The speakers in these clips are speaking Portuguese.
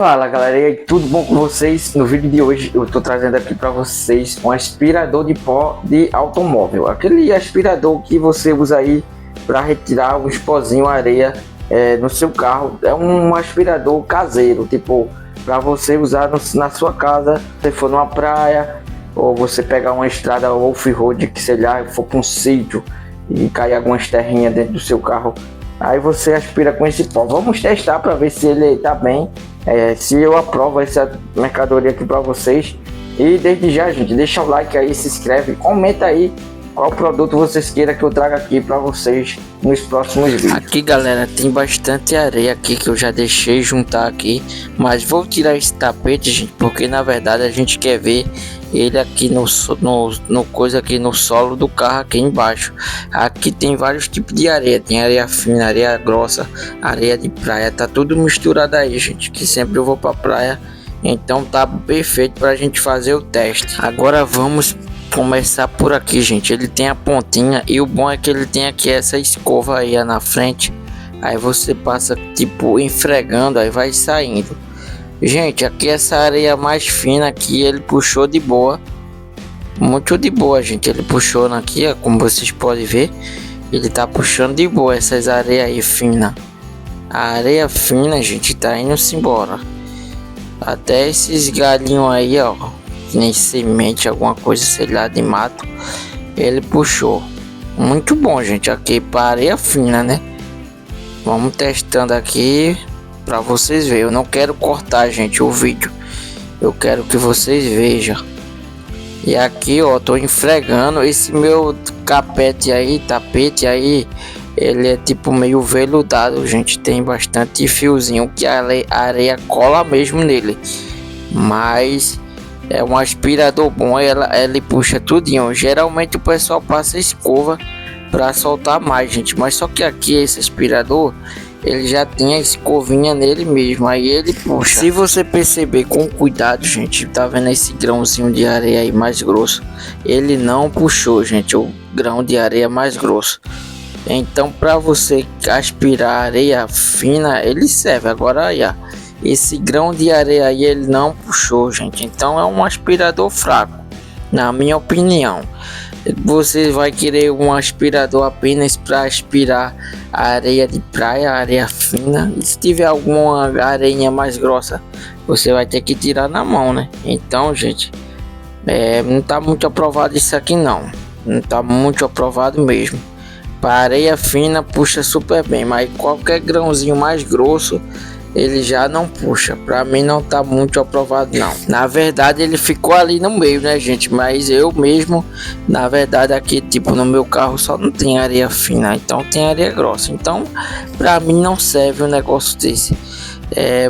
Fala galera, e aí, tudo bom com vocês? No vídeo de hoje eu tô trazendo aqui para vocês um aspirador de pó de automóvel. Aquele aspirador que você usa aí para retirar os pozinhos, areia no seu carro. É um aspirador caseiro, tipo, para você usar na sua casa, se for numa praia, ou você pegar uma estrada off-road, que sei lá, for para um sítio e cair algumas terrinhas dentro do seu carro. Aí você aspira com esse pó. Vamos testar para ver se ele tá bem. Se eu aprovo essa mercadoria aqui para vocês. E desde já, gente, deixa o like aí, se inscreve, comenta aí qual produto vocês queiram que eu traga aqui para vocês nos próximos vídeos. Aqui galera, tem bastante areia aqui que eu já deixei juntar aqui, mas vou tirar esse tapete, gente, porque na verdade a gente quer ver ele aqui no coisa aqui no solo do carro aqui embaixo. Aqui tem vários tipos de areia, tem areia fina, areia grossa, areia de praia, tá tudo misturado aí, gente, que sempre eu vou pra praia, então tá perfeito pra gente fazer o teste. Agora vamos começar por aqui, gente. Ele tem a pontinha e o bom é que ele tem aqui essa escova aí na frente, aí você passa tipo esfregando, aí vai saindo. Gente, aqui essa areia mais fina aqui ele puxou de boa, muito de boa, gente. Ele puxou aqui, ó, como vocês podem ver, ele tá puxando de boa essas areias aí fina. A areia fina, gente, tá indo-se embora. Até esses galinhos aí, ó, nem semente, alguma coisa, sei lá, de mato, ele puxou. Muito bom, gente, aqui para areia fina, né? Vamos testando aqui para vocês verem. Eu não quero cortar, gente, o vídeo, eu quero que vocês vejam. E aqui, ó, tô esfregando esse meu tapete aí, ele é tipo meio veludado, gente, tem bastante fiozinho que a areia cola mesmo nele, mas é um aspirador bom, ele puxa tudinho. Geralmente o pessoal passa escova para soltar mais, gente, mas só que aqui esse aspirador ele já tem a escovinha nele mesmo, aí ele puxa. Se você perceber com cuidado, gente, tá vendo esse grãozinho de areia aí mais grosso? Ele não puxou, gente, o grão de areia mais grosso. Então para você aspirar areia fina ele serve. Agora aí, ó, esse grão de areia aí ele não puxou, gente, então é um aspirador fraco, na minha opinião. Você vai querer um aspirador apenas para aspirar a areia de praia, areia fina, e se tiver alguma areinha mais grossa você vai ter que tirar na mão, né? Então, gente, não tá muito aprovado isso aqui, não tá muito aprovado mesmo. Para areia fina puxa super bem, mas qualquer grãozinho mais grosso ele já não puxa. Para mim não tá muito aprovado, não. Na verdade ele ficou ali no meio, né, gente, mas eu mesmo, na verdade, aqui tipo no meu carro só não tem areia fina, então tem areia grossa, então para mim não serve um negócio desse.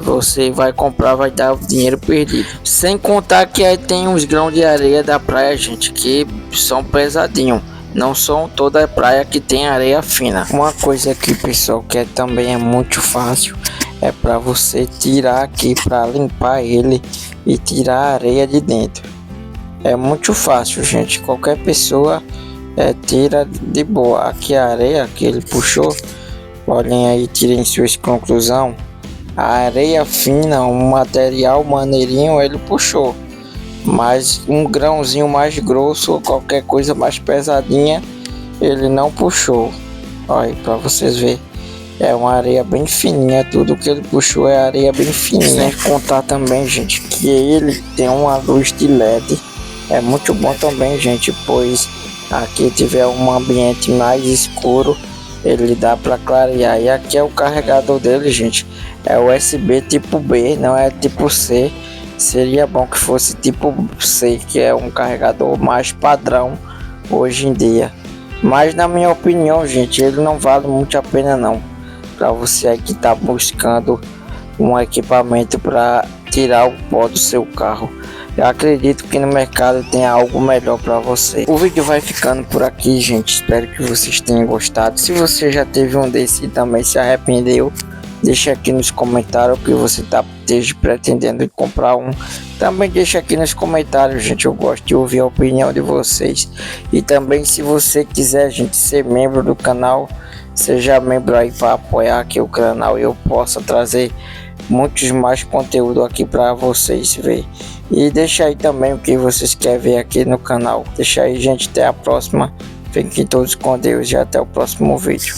Você vai comprar, vai dar o dinheiro perdido. Sem contar que aí tem uns grãos de areia da praia, gente, que são pesadinhos. Não são toda praia que tem areia fina. Uma coisa aqui, pessoal, que também é muito fácil, é para você tirar aqui, para limpar ele e tirar a areia de dentro. É muito fácil, gente, qualquer pessoa tira de boa. Aqui a areia que ele puxou, olhem aí, tirem suas conclusões. A areia fina, um material maneirinho, ele puxou, mas um grãozinho mais grosso ou qualquer coisa mais pesadinha ele não puxou. Olha para vocês verem, é uma areia bem fininha, tudo que ele puxou é areia bem fininha. Sem contar também, gente, que ele tem uma luz de LED, é muito bom também, gente, pois aqui tiver um ambiente mais escuro ele dá para clarear. E aqui é o carregador dele, gente, é USB tipo B, não é tipo C. Seria bom que fosse tipo C, que é um carregador mais padrão hoje em dia, mas na minha opinião, gente, ele não vale muito a pena não, para você aí que tá buscando um equipamento para tirar o pó do seu carro. Eu acredito que no mercado tem algo melhor para você. O vídeo vai ficando por aqui, gente, espero que vocês tenham gostado. Se você já teve um desse e também se arrependeu, deixa aqui nos comentários que você esteja pretendendo comprar um. Também deixa aqui nos comentários, gente, eu gosto de ouvir a opinião de vocês. E também, se você quiser, gente, ser membro do canal, seja membro aí para apoiar aqui o canal e eu possa trazer muitos mais conteúdo aqui para vocês ver. E deixa aí também o que vocês querem ver aqui no canal. Deixa aí, gente, até a próxima. Fiquem todos com Deus e até o próximo vídeo.